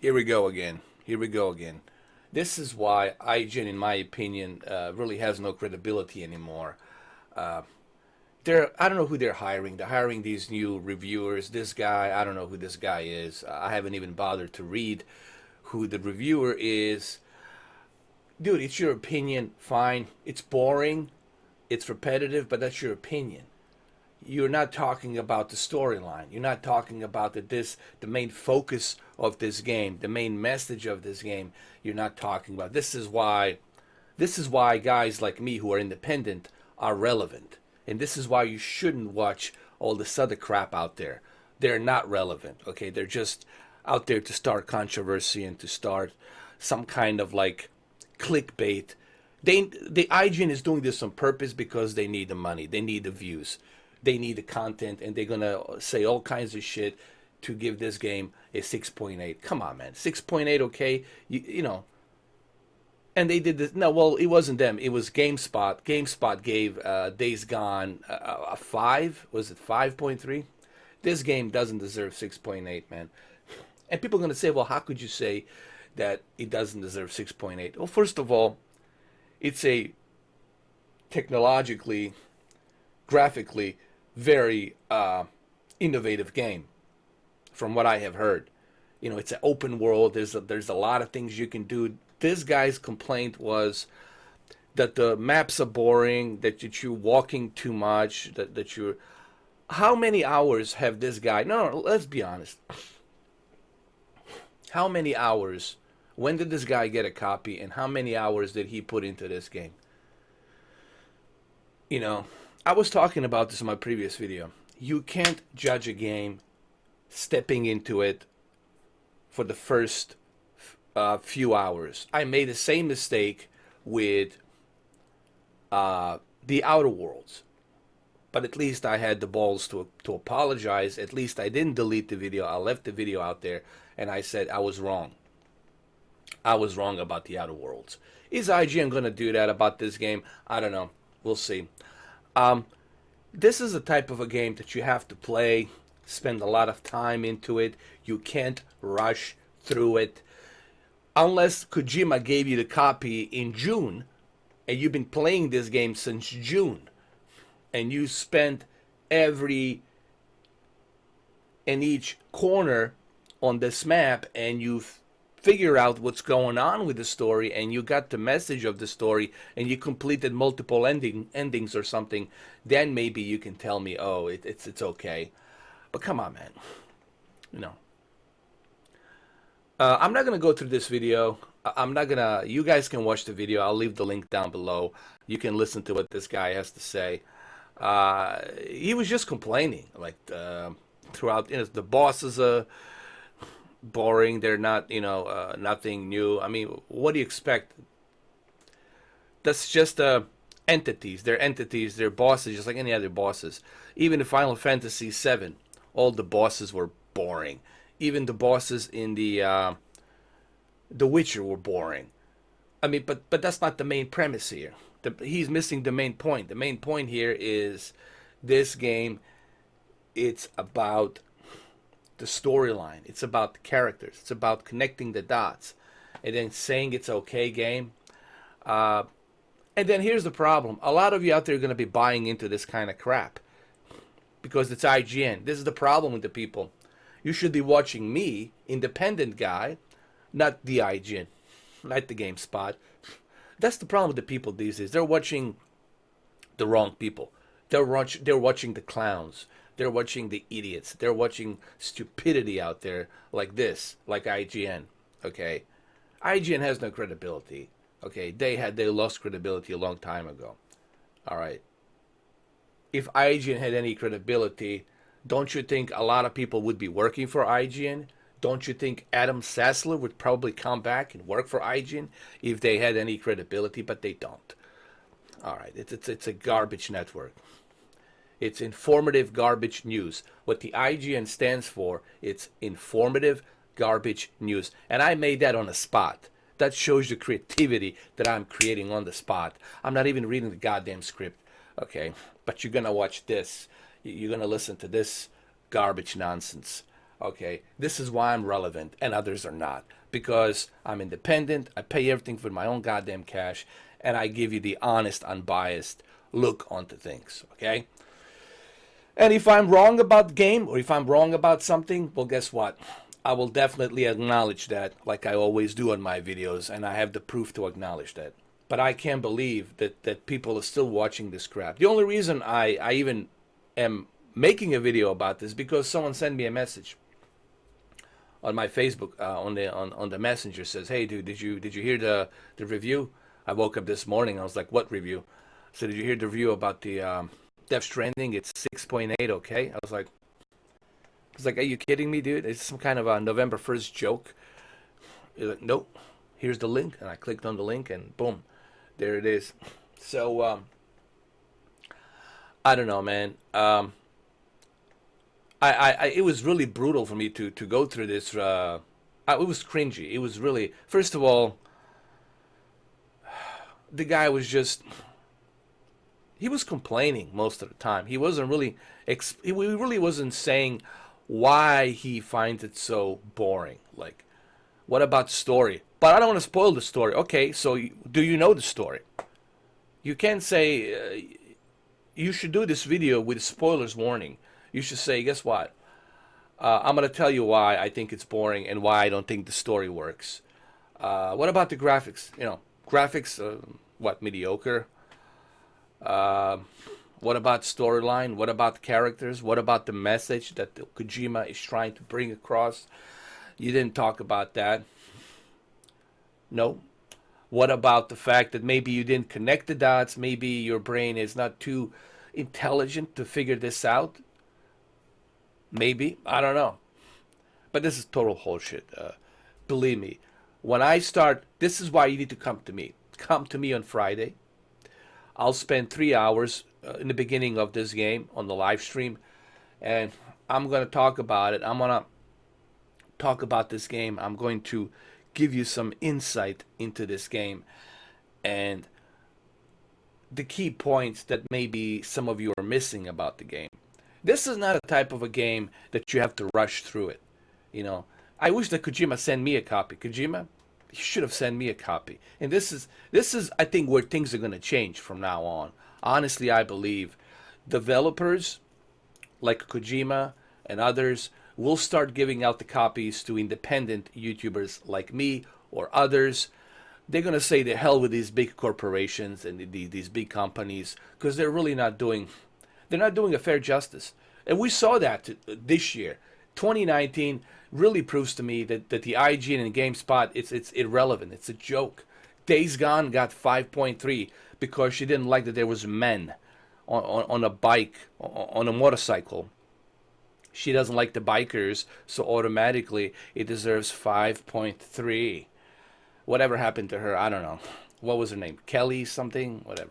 Here we go again. Here we go again. This is why IGN, in my opinion, really has no credibility anymore. Uh, I don't know who they're hiring. They're hiring these new reviewers. This guy, I don't know who this guy is. I haven't even bothered to read who the reviewer is. Dude, it's your opinion. Fine. It's boring. It's repetitive, but that's your opinion. You're not talking about the storyline. You're not talking about the main focus of this game, the main message of this game. You're not talking about. This is why guys like me who are independent are relevant. And this is why you shouldn't watch all this other crap out there. They're not relevant, okay? They're just out there to start controversy and to start some kind of like clickbait. The IGN is doing this on purpose because they need the money. They need the views. They need the content, and they're gonna say all kinds of shit to give this game a 6.8. Come on, man, 6.8, okay? You know, and they did this. No, well, it wasn't them. It was GameSpot. GameSpot gave Days Gone a 5. Was it 5.3? This game doesn't deserve 6.8, man. And people are going to say, well, how could you say that it doesn't deserve 6.8? Well, first of all, it's a technologically, graphically, very innovative game, from what I have heard. You know, it's an open world. There's a lot of things you can do. This guy's complaint was that the maps are boring, that you're walking too much, that you're. How many hours have this guy? No, let's be honest. How many hours? When did this guy get a copy, and how many hours did he put into this game? You know, I was talking about this in my previous video. You can't judge a game stepping into it for the first few hours. I made the same mistake with the Outer Worlds, but at least I had the balls to apologize. At least I didn't delete the video. I left the video out there, and I said I was wrong. I was wrong about the Outer Worlds. Is IGN going to do that about this game? I don't know. We'll see. This is a type of a game that you have to play, spend a lot of time into it. You can't rush through it. Unless Kojima gave you the copy in June, and you've been playing this game since June, and you spent every and each corner on this map, and you've figure out what's going on with the story, and you got the message of the story, and you completed multiple endings or something, then maybe you can tell me, oh, it's okay. But come on, man. You know. I'm not gonna go through this video. I'm not gonna. You guys can watch the video. I'll leave the link down below. You can listen to what this guy has to say. He was just complaining, like throughout. You know, the bosses are boring. They're not, nothing new. I mean, what do you expect? That's just entities. They're entities. They're bosses, just like any other bosses. Even in Final Fantasy VII, all the bosses were boring. Even the bosses in the Witcher were boring. I mean, but that's not the main premise here. He's missing the main point. The main point here is this game. It's about the storyline. It's about the characters. It's about connecting the dots, and then saying it's okay game. And then here's the problem: a lot of you out there are going to be buying into this kind of crap because it's IGN. This is the problem with the people. You should be watching me, independent guy, not the IGN, not the GameSpot. That's the problem with the people these days. They're watching the wrong people. They're watching the clowns. They're watching the idiots. They're watching stupidity out there like this, like IGN. Okay, IGN has no credibility. Okay, they lost credibility a long time ago. All right. If IGN had any credibility, don't you think a lot of people would be working for IGN? Don't you think Adam Sassler would probably come back and work for IGN if they had any credibility? But they don't. All right, it's a garbage network. It's informative garbage news. What the IGN stands for, it's informative garbage news. And I made that on the spot. That shows the creativity that I'm creating on the spot. I'm not even reading the goddamn script, okay? But you're going to watch this. You're going to listen to this garbage nonsense, Okay, this is why I'm relevant and others are not. Because I'm independent, I pay everything for my own goddamn cash, and I give you the honest, unbiased look onto things. Okay? And if I'm wrong about the game, or if I'm wrong about something, well, guess what? I will definitely acknowledge that, like I always do on my videos, and I have the proof to acknowledge that. But I can't believe that people are still watching this crap. The only reason I even am making a video about this because someone sent me a message on my Facebook on the messenger, says, "Hey dude, did you hear the review?" I woke up this morning. I was like, "What review?" I said, "Did you hear the review about the Death Stranding? It's 6.8, okay?" I was like, "Are you kidding me, dude? It's some kind of a November 1st joke." He's like, "Nope. Here's the link," and I clicked on the link, and boom, there it is. So I don't know, man. It was really brutal for me to go through this. It was cringy. It was really, first of all, the guy was just, he was complaining most of the time. He wasn't really, he really wasn't saying why he finds it so boring. Like, what about story? But I don't want to spoil the story. Okay, so do you know the story? You can't say, you should do this video with spoilers warning. You should say, guess what? I'm going to tell you why I think it's boring and why I don't think the story works. What about the graphics? Graphics, what, mediocre? What about storyline? What about characters? What about the message that Kojima is trying to bring across? You didn't talk about that. No. What about the fact that maybe you didn't connect the dots? Maybe your brain is not too intelligent to figure this out? Maybe. I don't know. But this is total bullshit. Believe me. When I start, this is why you need to come to me. Come to me on Friday. I'll spend 3 hours in the beginning of this game on the live stream. And I'm going to talk about it. I'm going to talk about this game. I'm going to give you some insight into this game. And the key points that maybe some of you are missing about the game. This is not a type of a game that you have to rush through it. I wish that Kojima sent me a copy. Kojima, you should have sent me a copy. And this is I think where things are going to change from now on. Honestly, I believe developers like Kojima and others will start giving out the copies to independent YouTubers like me or others. They're going to say the hell with these big corporations and these big companies because they're really not doing a fair justice. And we saw that this year. 2019 really proves to me that the IGN and Gamespot, it's irrelevant. It's a joke. Days Gone got 5.3 because she didn't like that there was men on a bike, on a motorcycle. She doesn't like the bikers, so automatically it deserves 5.3. Whatever happened to her, I don't know. What was her name? Kelly something? Whatever.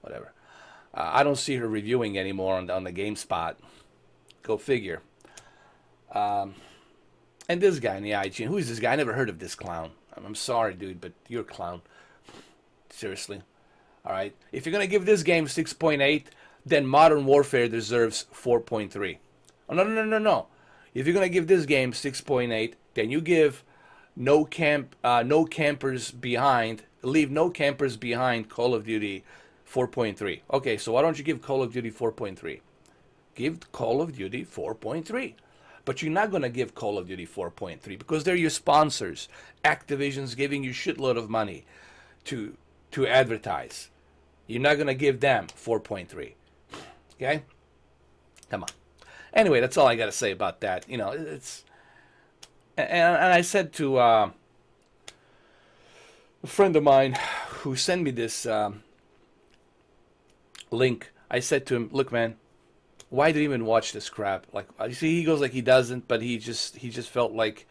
Whatever. I don't see her reviewing anymore on the GameSpot. Go figure. And this guy in the IGN, who is this guy? I never heard of this clown. I'm sorry, dude, but you're a clown. Seriously. All right. If you're gonna give this game 6.8, then Modern Warfare deserves 4.3. Oh, no. If you're gonna give this game 6.8, then you give No Campers Behind. Leave No Campers Behind Call of Duty 4.3. Okay, so why don't you give Call of Duty 4.3? Give Call of Duty 4.3. But you're not going to give Call of Duty 4.3 because they're your sponsors. Activision's giving you shitload of money to advertise. You're not going to give them 4.3. Okay? Come on. Anyway, that's all I got to say about that. It's... And I said to a friend of mine who sent me this link, I said to him, "Look, man, why do you even watch this crap?" Like, you see, he goes like he doesn't, but he just felt like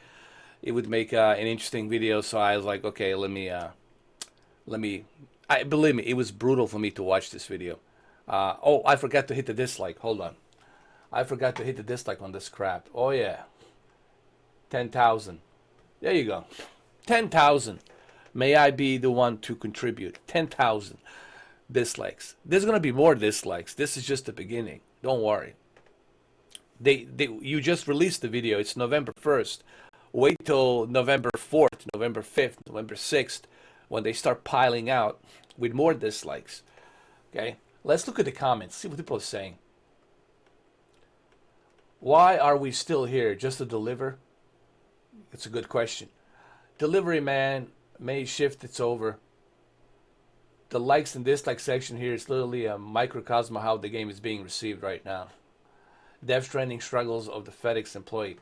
it would make an interesting video. So I was like, okay, let me. Believe me, it was brutal for me to watch this video. Oh, I forgot to hit the dislike. Hold on, I forgot to hit the dislike on this crap. Oh yeah, 10,000. There you go, 10,000. May I be the one to contribute 10,000 dislikes. There's gonna be more dislikes. This is just the beginning. Don't worry. You just released the video. It's November 1st. Wait till November 4th, November 5th, November 6th, when they start piling out with more dislikes. Okay? Let's look at the comments, see what people are saying. Why are we still here? Just to deliver? It's a good question. Delivery man, May shift, it's over. The likes and dislikes section here is literally a microcosm of how the game is being received right now. Death Stranding struggles of the FedEx employee.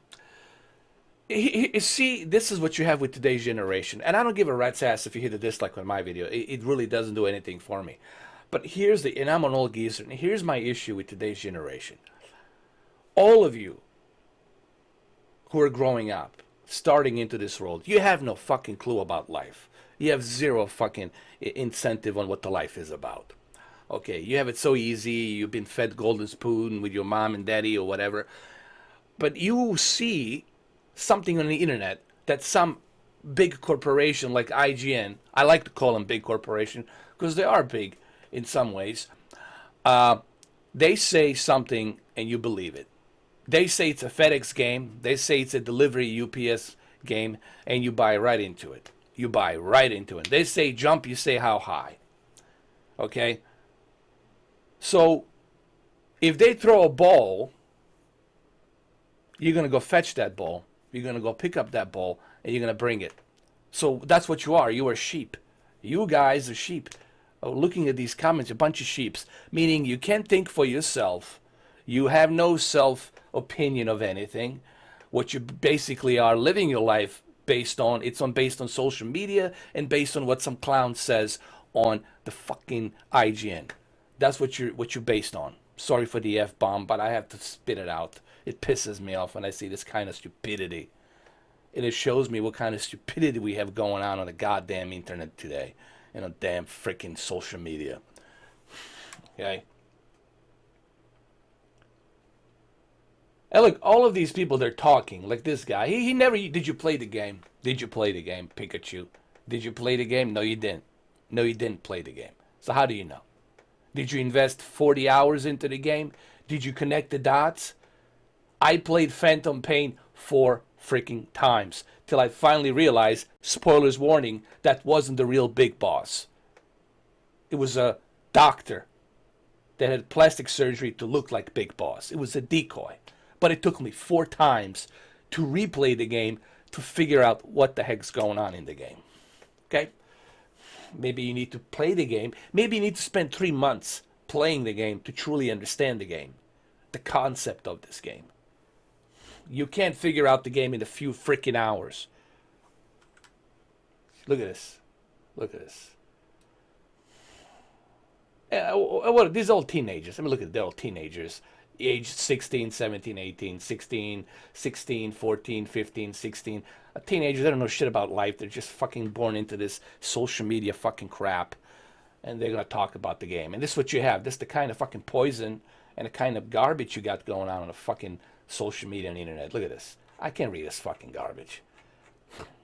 See, this is what you have with today's generation. And I don't give a rat's ass if you hit a dislike on my video. It really doesn't do anything for me. But and I'm an old geezer, and here's my issue with today's generation. All of you who are growing up, starting into this world, you have no fucking clue about life. You have zero fucking incentive on what the life is about. Okay, you have it so easy. You've been fed golden spoon with your mom and daddy or whatever. But you see something on the internet that some big corporation like IGN, I like to call them big corporation because they are big in some ways. They say something and you believe it. They say it's a FedEx game. They say it's a delivery UPS game, and you buy right into it. You buy right into it. They say jump, you say how high. Okay? So, if they throw a ball, you're going to go fetch that ball. You're going to go pick up that ball, and you're going to bring it. So, that's what you are. You are sheep. You guys are sheep. Looking at these comments, a bunch of sheeps. Meaning you can't think for yourself. You have no self-opinion of anything. What you basically are living your life based on, based on social media and based on what some clown says on the fucking IGN. That's what you're based on. Sorry for the F-bomb, but I have to spit it out. It pisses me off when I see this kind of stupidity. And it shows me what kind of stupidity we have going on the goddamn internet today. And on damn freaking social media. Okay? And look, all of these people, they're talking. Like this guy. He never... Did you play the game? Did you play the game, Pikachu? Did you play the game? No, you didn't. No, you didn't play the game. So how do you know? Did you invest 40 hours into the game? Did you connect the dots? I played Phantom Pain 4 freaking times. Till I finally realized, spoilers warning, that wasn't the real big boss. It was a doctor that had plastic surgery to look like Big Boss. It was a decoy. But it took me 4 times to replay the game to figure out what the heck's going on in the game. Okay? Maybe you need to play the game. Maybe you need to spend 3 months playing the game to truly understand the game. The concept of this game. You can't figure out the game in a few freaking hours. Look at this. Look at this. What, these are all teenagers. I mean, look at it. They're all teenagers. Age 16, 17, 18, 16, 16, 14, 15, 16. Teenagers, they don't know shit about life. They're just fucking born into this social media fucking crap. And they're going to talk about the game. And this is what you have. This is the kind of fucking poison and the kind of garbage you got going on the fucking social media and the internet. Look at this. I can't read this fucking garbage.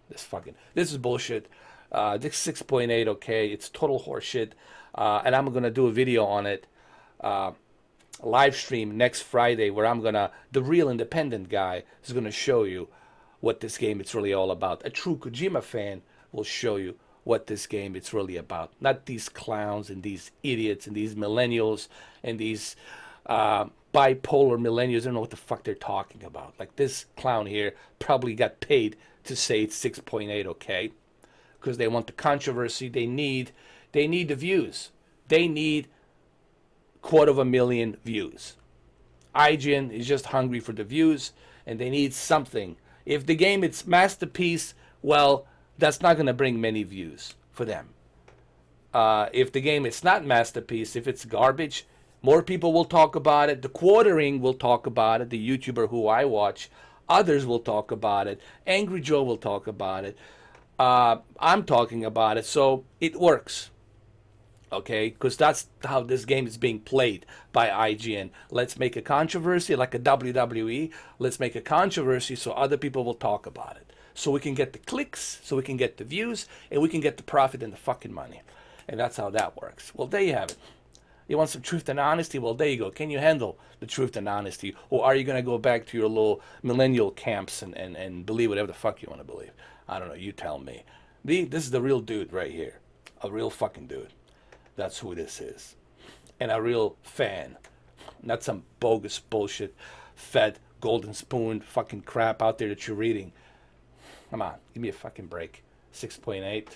This is bullshit. This 6.8, okay. It's total horseshit. And I'm going to do a video on it. Live stream next Friday where the real independent guy is going to show you what this game it's really all about. A true Kojima fan will show you what this game it's really about. Not these clowns and these idiots and these millennials and these bipolar millennials. I don't know what the fuck they're talking about. Like this clown here probably got paid to say it's 6.8 okay because they want the controversy. They need the views. They need 250,000 views. IGN is just hungry for the views, and they need something. If the game it's masterpiece, well, that's not going to bring many views for them. If the game it's not masterpiece, if it's garbage, more people will talk about it. The Quartering will talk about it. The YouTuber who I watch, others will talk about it. Angry Joe will talk about it. I'm talking about it, so it works. Okay, because that's how this game is being played by IGN. Let's make a controversy like a WWE. Let's make a controversy so other people will talk about it. So we can get the clicks, so we can get the views, and we can get the profit and the fucking money. And that's how that works. Well, there you have it. You want some truth and honesty? Well, there you go. Can you handle the truth and honesty? Or are you going to go back to your little millennial camps and believe whatever the fuck you want to believe? I don't know. You tell me. This is the real dude right here. A real fucking dude. That's who this is. And a real fan. Not some bogus bullshit, fed, golden spoon fucking crap out there that you're reading. Come on. Give me a fucking break. 6.8.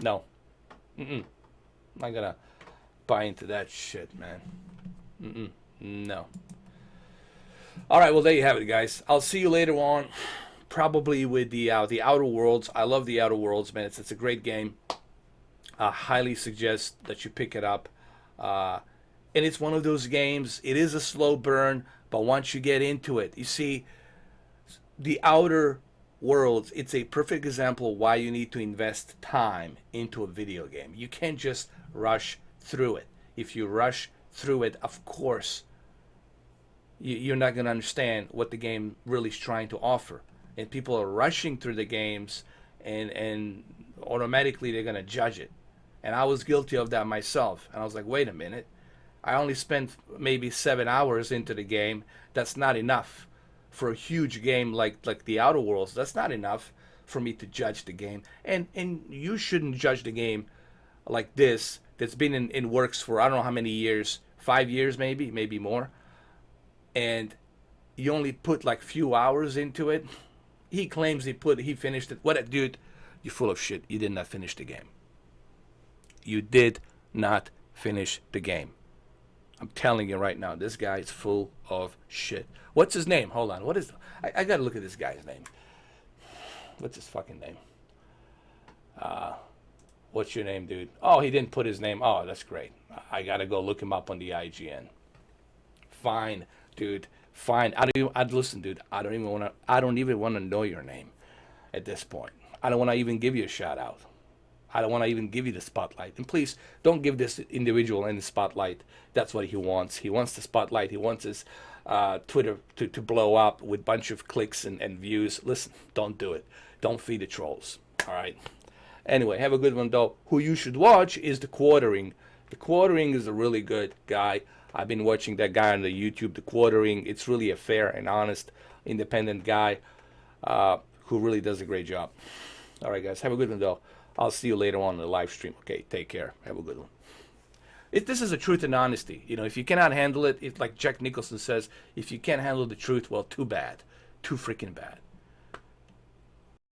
No. I'm not going to buy into that shit, man. No. All right, well, there you have it, guys. I'll see you later on, probably with the Outer Worlds. I love the Outer Worlds, man. It's a great game. I highly suggest that you pick it up. And it's one of those games, it is a slow burn, but once you get into it, you see, the Outer Worlds, it's a perfect example why you need to invest time into a video game. You can't just rush through it. If you rush through it, of course, you're not going to understand what the game really is trying to offer. And people are rushing through the games, and automatically they're going to judge it. And I was guilty of that myself. And I was like, wait a minute. I only spent maybe 7 hours into the game. That's not enough for a huge game like the Outer Worlds. That's not enough for me to judge the game. And you shouldn't judge the game like this that's been in works for I don't know how many years, 5 years maybe more. And you only put like few hours into it. He claims he finished it. What a dude, you're full of shit. You did not finish the game. You did not finish the game. I'm telling you right now, this guy is full of shit. What's his name? Hold on. What is? I gotta look at this guy's name. What's his fucking name? What's your name, dude? Oh, he didn't put his name. Oh, that's great. I gotta go look him up on the IGN. Fine, dude. Fine. Listen, dude. I don't even wanna know your name at this point. I don't wanna even give you a shout out. I don't want to even give you the spotlight. And please, don't give this individual any spotlight. That's what he wants. He wants the spotlight. He wants his Twitter to blow up with a bunch of clicks and views. Listen, don't do it. Don't feed the trolls. All right? Anyway, have a good one, though. Who you should watch is The Quartering. The Quartering is a really good guy. I've been watching that guy on the YouTube, The Quartering. It's really a fair and honest, independent guy who really does a great job. All right, guys. Have a good one, though. I'll see you later on in the live stream. Okay, take care. Have a good one. This is a truth and honesty. You know, if you cannot handle it, like Jack Nicholson says, if you can't handle the truth, well, too bad. Too freaking bad.